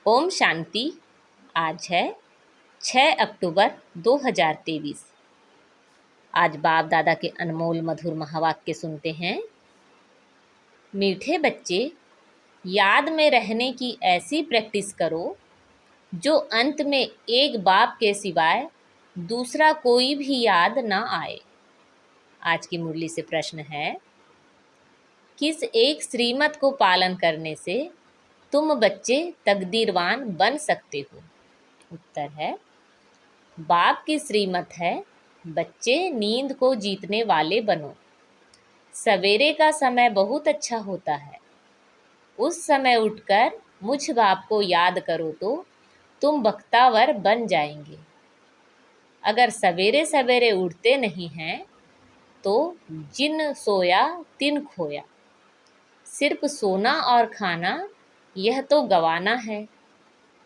ओम शांति। आज है 6 अक्टूबर 2023। आज बाप दादा के अनमोल मधुर महावाक्य सुनते हैं। मीठे बच्चे, याद में रहने की ऐसी प्रैक्टिस करो जो अंत में एक बाप के सिवाय दूसरा कोई भी याद ना आए। आज की मुरली से प्रश्न है, किस एक श्रीमत को पालन करने से तुम बच्चे तकदीरवान बन सकते हो? उत्तर है, बाप की श्रीमत है, बच्चे नींद को जीतने वाले बनो। सवेरे का समय बहुत अच्छा होता है। उस समय उठकर मुझ बाप को याद करो तो तुम बख्तावर बन जाएंगे। अगर सवेरे सवेरे उठते नहीं हैं तो जिन सोया तिन खोया। सिर्फ सोना और खाना यह तो गवाना है,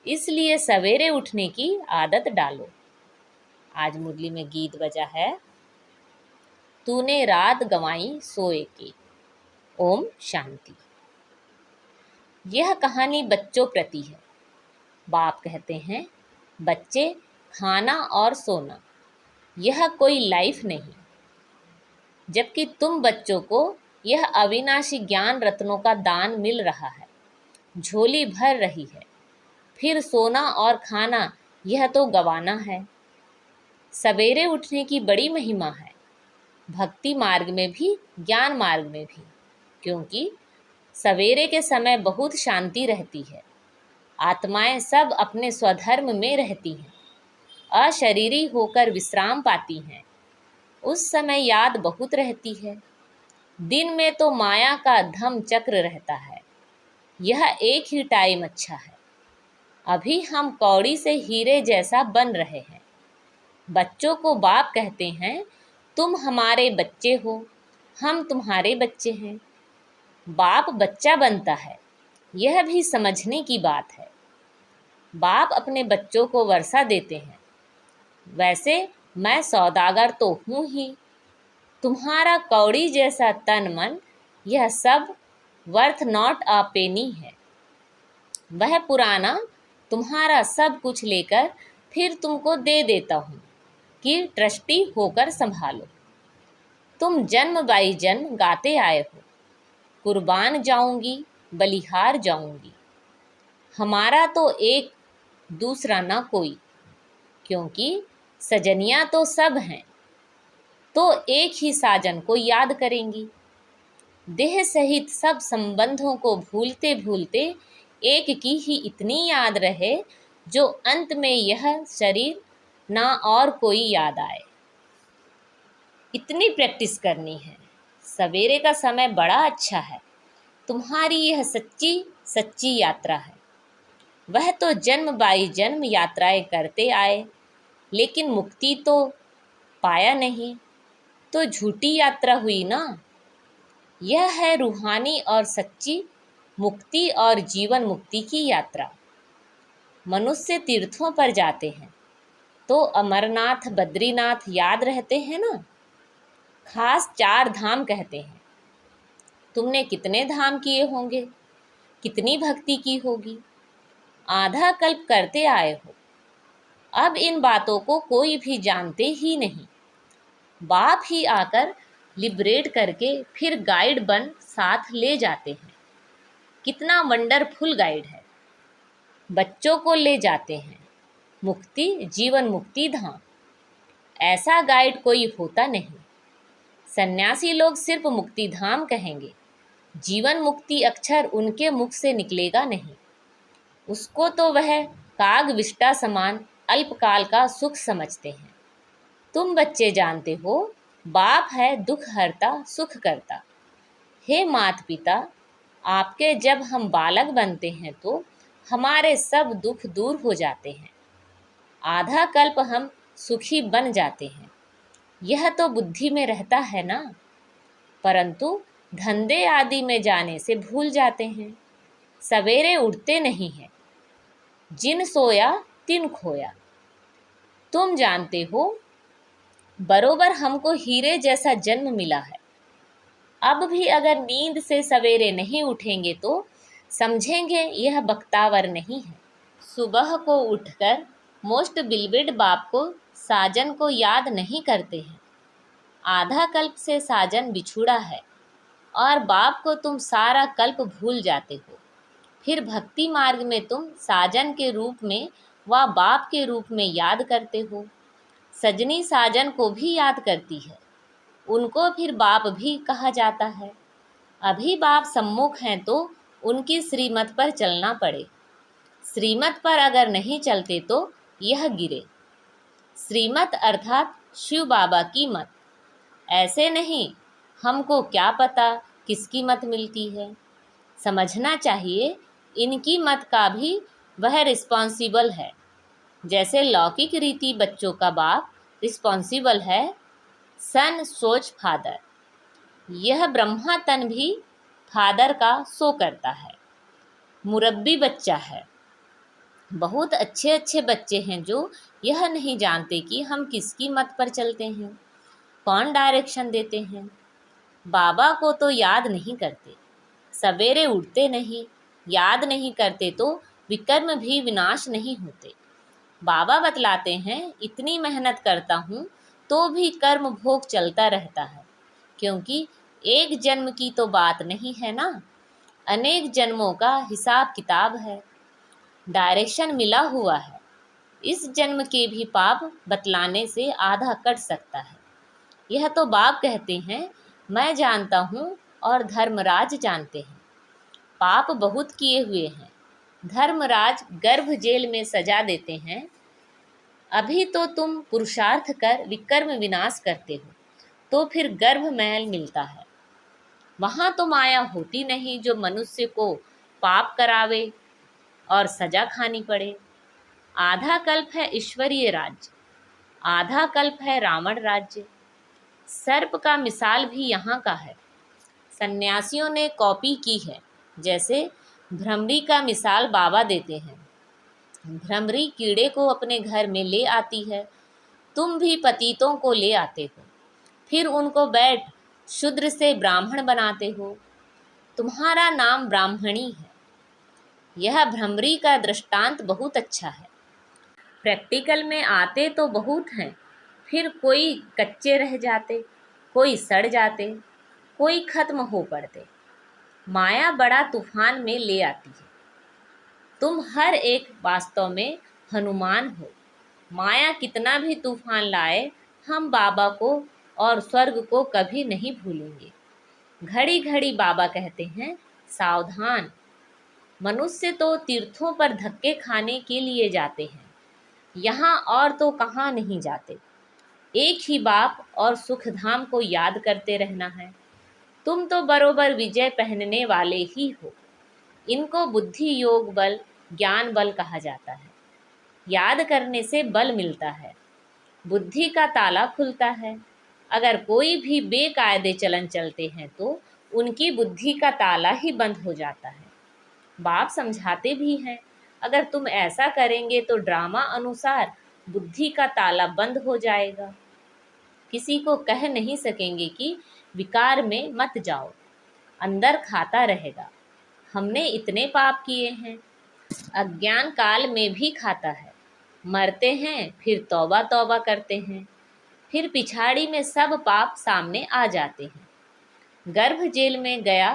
इसलिए सवेरे उठने की आदत डालो। आज मुरली में गीत बजा है, तूने रात गंवाई सोए के। ओम शांति। यह कहानी बच्चों प्रति है। बाप कहते हैं, बच्चे, खाना और सोना यह कोई लाइफ नहीं, जबकि तुम बच्चों को यह अविनाशी ज्ञान रत्नों का दान मिल रहा है, झोली भर रही है। फिर सोना और खाना यह तो गवाना है। सवेरे उठने की बड़ी महिमा है, भक्ति मार्ग में भी ज्ञान मार्ग में भी, क्योंकि सवेरे के समय बहुत शांति रहती है। आत्माएं सब अपने स्वधर्म में रहती हैं, अशरीरी होकर विश्राम पाती हैं। उस समय याद बहुत रहती है। दिन में तो माया का धम चक्र रहता है। यह एक ही टाइम अच्छा है। अभी हम कौड़ी से हीरे जैसा बन रहे हैं। बच्चों को बाप कहते हैं, तुम हमारे बच्चे हो, हम तुम्हारे बच्चे हैं। बाप बच्चा बनता है, यह भी समझने की बात है। बाप अपने बच्चों को वर्षा देते हैं। वैसे मैं सौदागर तो हूँ ही। तुम्हारा कौड़ी जैसा तन मन, यह सब वर्थ नॉट अ पेनी है। वह पुराना तुम्हारा सब कुछ लेकर फिर तुमको दे देता हूँ कि ट्रस्टी होकर संभालो। तुम जन्म बाई जन्म गाते आए हो, कुर्बान जाऊंगी, बलिहार जाऊंगी। हमारा तो एक, दूसरा ना कोई, क्योंकि सजनियाँ तो सब हैं, तो एक ही साजन को याद करेंगी। देह सहित सब संबंधों को भूलते भूलते एक की ही इतनी याद रहे जो अंत में यह शरीर ना और कोई याद आए। इतनी प्रैक्टिस करनी है। सवेरे का समय बड़ा अच्छा है। तुम्हारी यह सच्ची सच्ची यात्रा है। वह तो जन्म बाई जन्म यात्राएं करते आए, लेकिन मुक्ति तो पाया नहीं, तो झूठी यात्रा हुई ना। यह है रूहानी और सच्ची मुक्ति और जीवन मुक्ति की यात्रा। मनुष्य तीर्थों पर जाते हैं तो अमरनाथ, बद्रीनाथ याद रहते हैं ना। खास 4 धाम कहते हैं। तुमने कितने धाम किए होंगे, कितनी भक्ति की होगी, आधा कल्प करते आए हो। अब इन बातों को कोई भी जानते ही नहीं। बाप ही आकर लिबरेट करके फिर गाइड बन साथ ले जाते हैं। कितना वंडरफुल गाइड है। बच्चों को ले जाते हैं मुक्ति, जीवन मुक्ति धाम। ऐसा गाइड कोई होता नहीं। सन्यासी लोग सिर्फ मुक्ति धाम कहेंगे, जीवन मुक्ति अक्षर उनके मुख से निकलेगा नहीं। उसको तो वह काग विष्टा समान अल्पकाल का सुख समझते हैं। तुम बच्चे जानते हो, बाप है दुख हरता सुख करता। हे माता पिता, आपके जब हम बालक बनते हैं तो हमारे सब दुख दूर हो जाते हैं। आधा कल्प हम सुखी बन जाते हैं। यह तो बुद्धि में रहता है ना, परंतु धंधे आदि में जाने से भूल जाते हैं। सवेरे उठते नहीं हैं। जिन सोया तिन खोया। तुम जानते हो, बरोबर हमको हीरे जैसा जन्म मिला है। अब भी अगर नींद से सवेरे नहीं उठेंगे तो समझेंगे यह बख्तावर नहीं है। सुबह को उठकर मोस्ट बिलविड बाप को साजन को याद नहीं करते हैं। आधा कल्प से साजन बिछुड़ा है और बाप को तुम सारा कल्प भूल जाते हो। फिर भक्ति मार्ग में तुम साजन के रूप में व बाप के रूप में याद करते हो। सजनी साजन को भी याद करती है, उनको फिर बाप भी कहा जाता है। अभी बाप सम्मुख हैं तो उनकी श्रीमत पर चलना पड़े। श्रीमत पर अगर नहीं चलते तो यह गिरे। श्रीमत अर्थात शिव बाबा की मत। ऐसे नहीं हमको क्या पता किसकी मत मिलती है। समझना चाहिए इनकी मत का भी वह रिस्पॉन्सिबल है, जैसे लौकिक रीति बच्चों का बाप रिस्पॉन्सिबल है, सन सोच फादर। यह ब्रह्मा तन भी फादर का सो करता है। मुरब्बी बच्चा है। बहुत अच्छे अच्छे बच्चे हैं जो यह नहीं जानते कि हम किसकी मत पर चलते हैं, कौन डायरेक्शन देते हैं। बाबा को तो याद नहीं करते, सवेरे उठते नहीं, याद नहीं करते तो विकर्म भी विनाश नहीं होते। बाबा बतलाते हैं इतनी मेहनत करता हूँ तो भी कर्म भोग चलता रहता है, क्योंकि एक जन्म की तो बात नहीं है ना, अनेक जन्मों का हिसाब किताब है। डायरेक्शन मिला हुआ है। इस जन्म के भी पाप बतलाने से आधा कट सकता है। यह तो बाप कहते हैं, मैं जानता हूँ और धर्मराज जानते हैं। पाप बहुत किए हुए हैं। धर्मराज गर्भ जेल में सजा देते हैं। अभी तो तुम पुरुषार्थ कर विकर्म विनाश करते हो, तो फिर गर्भ महल मिलता है। वहाँ तो माया होती नहीं जो मनुष्य को पाप करावे और सजा खानी पड़े। आधा कल्प है ईश्वरीय राज्य, आधा कल्प है रावण राज्य। सर्प का मिसाल भी यहाँ का है। सन्यासियों ने कॉपी की है, जैसे भ्रमरी का मिसाल बाबा देते हैं। भ्रमरी कीड़े को अपने घर में ले आती है, तुम भी पतितों को ले आते हो, फिर उनको बैठ शूद्र से ब्राह्मण बनाते हो। तुम्हारा नाम ब्राह्मणी है। यह भ्रमरी का दृष्टांत बहुत अच्छा है। प्रैक्टिकल में आते तो बहुत हैं, फिर कोई कच्चे रह जाते, कोई सड़ जाते, कोई खत्म हो पड़ते। माया बड़ा तूफान में ले आती है। तुम हर एक वास्तव में हनुमान हो। माया कितना भी तूफान लाए, हम बाबा को और स्वर्ग को कभी नहीं भूलेंगे। घड़ी घड़ी बाबा कहते हैं, सावधान। मनुष्य तो तीर्थों पर धक्के खाने के लिए जाते हैं, यहाँ और तो कहाँ नहीं जाते। एक ही बाप और सुखधाम को याद करते रहना है। तुम तो बरोबर विजय पहनने वाले ही हो। इनको बुद्धि योग बल ज्ञान बल कहा जाता है। याद करने से बल मिलता है, बुद्धि का ताला खुलता है। अगर कोई भी बेकायदे चलन चलते हैं तो उनकी बुद्धि का ताला ही बंद हो जाता है। बाप समझाते भी हैं, अगर तुम ऐसा करेंगे तो ड्रामा अनुसार बुद्धि का ताला बंद हो जाएगा। किसी को कह नहीं सकेंगे कि विकार में मत जाओ, अंदर खाता रहेगा। हमने इतने पाप किए हैं। अज्ञान काल में भी खाता है। मरते हैं फिर तौबा तौबा करते हैं, फिर पिछाड़ी में सब पाप सामने आ जाते हैं। गर्भ जेल में गया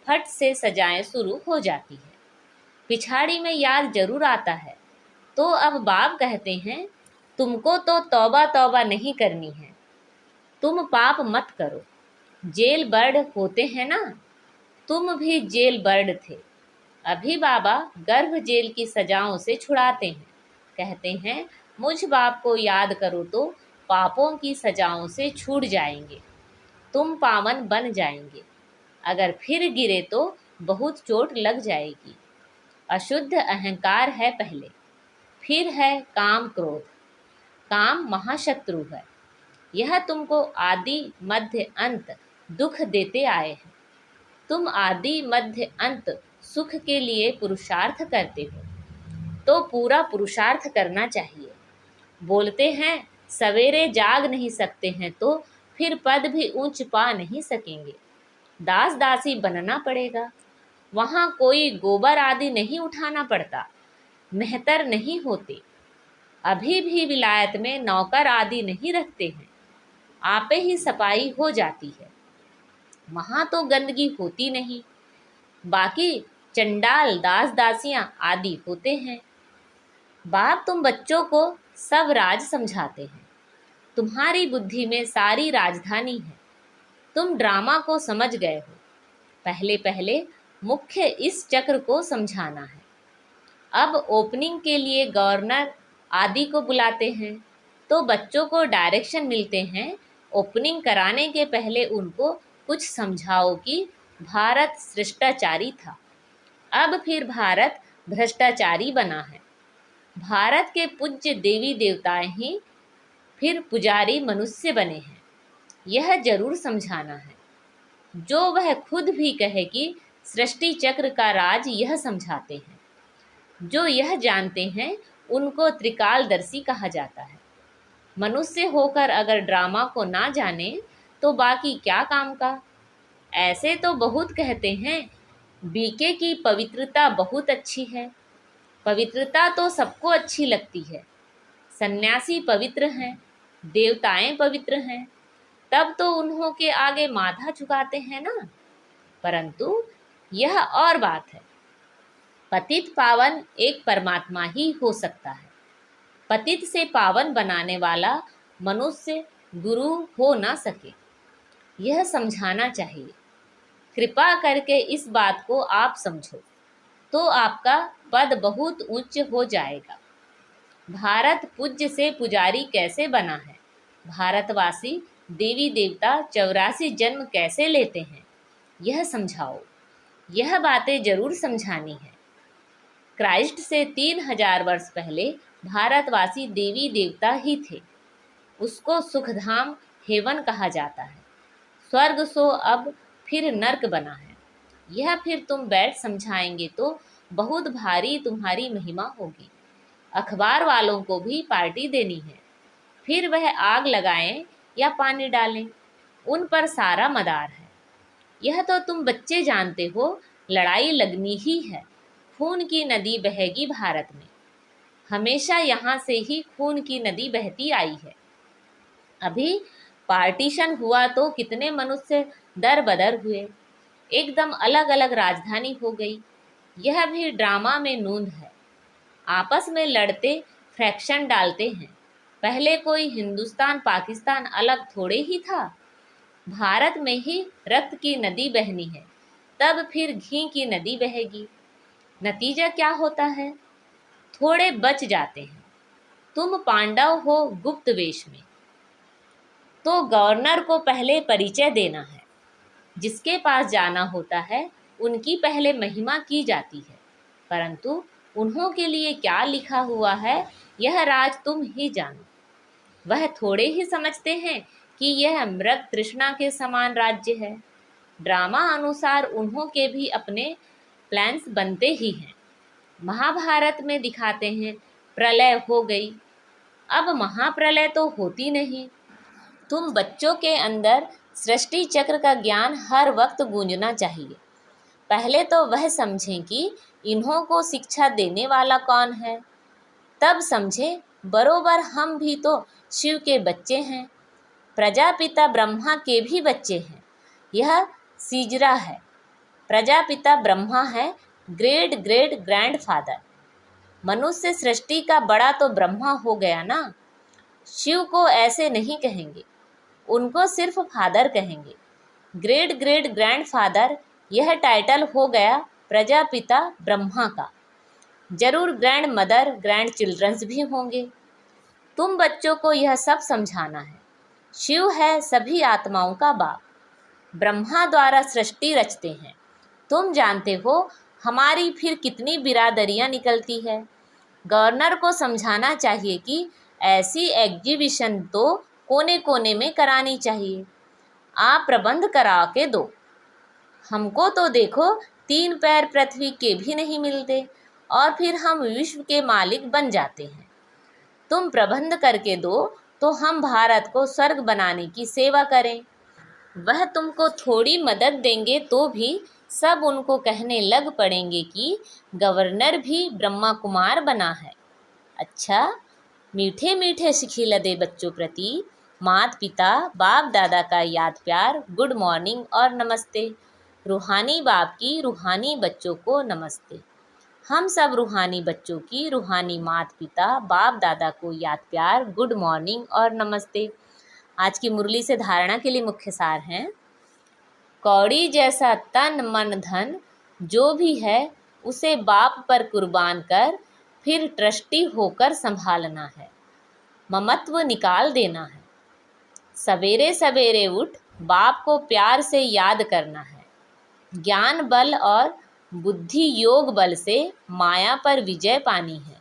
फट से सजाएं शुरू हो जाती है। पिछाड़ी में याद जरूर आता है। तो अब बाप कहते हैं, तुमको तो तौबा तौबा नहीं करनी है, तुम पाप मत करो। जेल बर्ड होते हैं ना, तुम भी जेल बर्ड थे। अभी बाबा गर्भ जेल की सजाओं से छुड़ाते हैं। कहते हैं, मुझ बाप को याद करो तो पापों की सजाओं से छूट जाएंगे, तुम पावन बन जाएंगे। अगर फिर गिरे तो बहुत चोट लग जाएगी। अशुद्ध अहंकार है पहले, फिर है काम क्रोध। काम महाशत्रु है। यह तुमको आदि मध्य अंत दुख देते आए हैं। तुम आदि मध्य अंत सुख के लिए पुरुषार्थ करते हो, तो पूरा पुरुषार्थ करना चाहिए। बोलते हैं सवेरे जाग नहीं सकते हैं तो फिर पद भी ऊंच पा नहीं सकेंगे। दास दासी बनना पड़ेगा। वहाँ कोई गोबर आदि नहीं उठाना पड़ता। मेहतर नहीं होते। अभी भी विलायत में नौकर आदि नहीं रखते हैं, आपे ही सफाई हो जाती है। वहाँ तो गंदगी होती नहीं, बाकी चंडाल दास दासियां आदि होते हैं। बाप तुम बच्चों को सब राज समझाते हैं, तुम्हारी बुद्धि में सारी राजधानी है। तुम ड्रामा को समझ गए हो, पहले पहले मुख्य इस चक्र को समझाना है। अब ओपनिंग के लिए गवर्नर आदि को बुलाते हैं, तो बच्चों को डायरेक्शन मिलते हैं। ओपनिंग कराने के पहले उनको कुछ समझाओ कि भारत शिष्टाचारी था, अब फिर भारत भ्रष्टाचारी बना है। भारत के पूज्य देवी देवताएं ही फिर पुजारी मनुष्य बने हैं, यह जरूर समझाना है। जो वह खुद भी कहे कि सृष्टि चक्र का राज यह समझाते हैं। जो यह जानते हैं उनको त्रिकालदर्शी कहा जाता है। मनुष्य होकर अगर ड्रामा को ना जाने तो बाकी क्या काम का। ऐसे तो बहुत कहते हैं बीके की पवित्रता बहुत अच्छी है। पवित्रता तो सबको अच्छी लगती है। सन्यासी पवित्र हैं, देवताएं पवित्र हैं, तब तो उन्हों के आगे माथा झुकाते हैं ना। परंतु यह और बात है, पतित पावन एक परमात्मा ही हो सकता है। पतित से पावन बनाने वाला मनुष्य गुरु हो ना सके, यह समझाना चाहिए। कृपा करके इस बात को आप समझो तो आपका पद बहुत उच्च हो जाएगा। भारत पूज्य से पुजारी कैसे बना है, भारतवासी देवी देवता 84 जन्म कैसे लेते हैं, यह समझाओ। यह बातें जरूर समझानी है। क्राइस्ट से 3000 वर्ष पहले भारतवासी देवी देवता ही थे। उसको सुखधाम हेवन कहा जाता है। स्वर्ग सो अब फिर नर्क बना है। यह फिर तुम बैठ समझाएंगे तो बहुत भारी तुम्हारी महिमा होगी। अखबार वालों को भी पार्टी देनी है, फिर वह आग लगाएं या पानी डालें, उन पर सारा मदार है। यह तो तुम बच्चे जानते हो, लड़ाई लगनी ही है। खून की नदी बहेगी भारत में, हमेशा यहाँ से ही खून की नदी बहती आई है। अभी पार्टीशन हुआ तो कितने मनुष्य दर बदर हुए, एकदम अलग अलग राजधानी हो गई। यह भी ड्रामा में नूंद है। आपस में लड़ते फ्रैक्शन डालते हैं। पहले कोई हिंदुस्तान पाकिस्तान अलग थोड़े ही था। भारत में ही रक्त की नदी बहनी है, तब फिर घी की नदी बहेगी। नतीजा क्या होता है, थोड़े बच जाते हैं। तुम पांडव हो गुप्त वेश में, तो गवर्नर को पहले परिचय देना है। जिसके पास जाना होता है उनकी पहले महिमा की जाती है, परंतु उन्हों के लिए क्या लिखा हुआ है यह राज तुम ही जानो। वह थोड़े ही समझते हैं कि यह मृग तृष्णा के समान राज्य है। ड्रामा अनुसार उन्हों के भी अपने प्लान्स बनते ही हैं। महाभारत में दिखाते हैं प्रलय हो गई, अब महाप्रलय तो होती नहीं। तुम बच्चों के अंदर सृष्टि चक्र का ज्ञान हर वक्त गूंजना चाहिए। पहले तो वह समझें कि इन्हों को शिक्षा देने वाला कौन है, तब समझे बरोबर हम भी तो शिव के बच्चे हैं, प्रजापिता ब्रह्मा के भी बच्चे हैं। यह सीजरा है, प्रजापिता ब्रह्मा है, ग्रेट ग्रेट ग्रैंडफादर। मनुष्य सृष्टि का बड़ा तो ब्रह्मा हो गया ना। शिव को ऐसे नहीं कहेंगे, उनको सिर्फ फादर कहेंगे। ग्रेट ग्रेट ग्रैंडफादर यह टाइटल हो गया प्रजापिता ब्रह्मा का। जरूर ग्रैंड मदर ग्रैंड चिल्ड्रंस भी होंगे। तुम बच्चों को यह सब समझाना है। शिव है सभी आत्माओं का बाप, ब्रह्मा द्वारा सृष्टि रचते हैं। तुम जानते हो हमारी फिर कितनी बिरादरियां निकलती है। गवर्नर को समझाना चाहिए कि ऐसी एग्जीबिशन तो कोने कोने में करानी चाहिए। आप प्रबंध करा के दो। हमको तो देखो 3 पैर पृथ्वी के भी नहीं मिलते और फिर हम विश्व के मालिक बन जाते हैं। तुम प्रबंध करके दो तो हम भारत को स्वर्ग बनाने की सेवा करें। वह तुमको थोड़ी मदद देंगे तो भी सब उनको कहने लग पड़ेंगे कि गवर्नर भी ब्रह्मा कुमार बना है। अच्छा, मीठे मीठे सिखिलदे बच्चों प्रति माता पिता बाप दादा का याद प्यार, गुड मॉर्निंग और नमस्ते। रूहानी बाप की रूहानी बच्चों को नमस्ते। हम सब रूहानी बच्चों की रूहानी माता पिता बाप दादा को याद प्यार, गुड मॉर्निंग और नमस्ते। आज की मुरली से धारणा के लिए मुख्य सार हैं। कौड़ी जैसा तन मन धन जो भी है उसे बाप पर कुर्बान कर फिर ट्रस्टी होकर संभालना है। ममत्व निकाल देना है। सवेरे सवेरे उठ बाप को प्यार से याद करना है। ज्ञान बल और बुद्धि योग बल से माया पर विजय पानी है।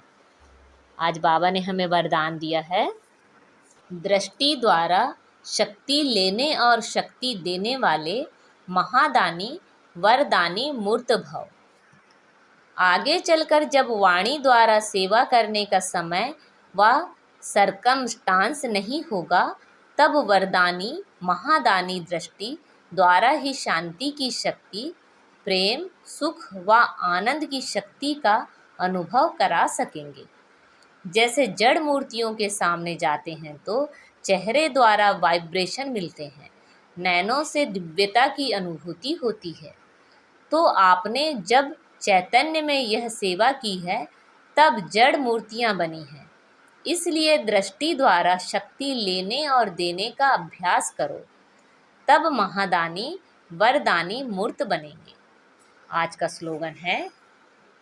आज बाबा ने हमें वरदान दिया है, दृष्टि द्वारा शक्ति लेने और शक्ति देने वाले महादानी वरदानी मूर्त भव। आगे चलकर जब वाणी द्वारा सेवा करने का समय व सरकमस्टांस नहीं होगा, तब वरदानी महादानी दृष्टि द्वारा ही शांति की शक्ति, प्रेम, सुख व आनंद की शक्ति का अनुभव करा सकेंगे। जैसे जड़ मूर्तियों के सामने जाते हैं तो चेहरे द्वारा वाइब्रेशन मिलते हैं, नैनों से दिव्यता की अनुभूति होती है। तो आपने जब चैतन्य में यह सेवा की है तब जड़ मूर्तियां बनी हैं। इसलिए दृष्टि द्वारा शक्ति लेने और देने का अभ्यास करो, तब महादानी वरदानी मूर्त बनेंगे। आज का स्लोगन है,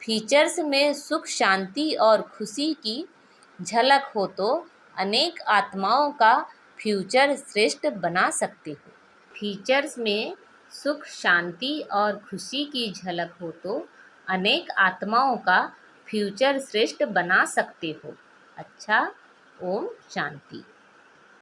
फीचर्स में सुख शांति और खुशी की झलक हो तो अनेक आत्माओं का फ्यूचर श्रेष्ठ बना सकते हो। फीचर्स में सुख शांति और खुशी की झलक हो तो अनेक आत्माओं का फ्यूचर श्रेष्ठ बना सकते हो। अच्छा, ओम शांति।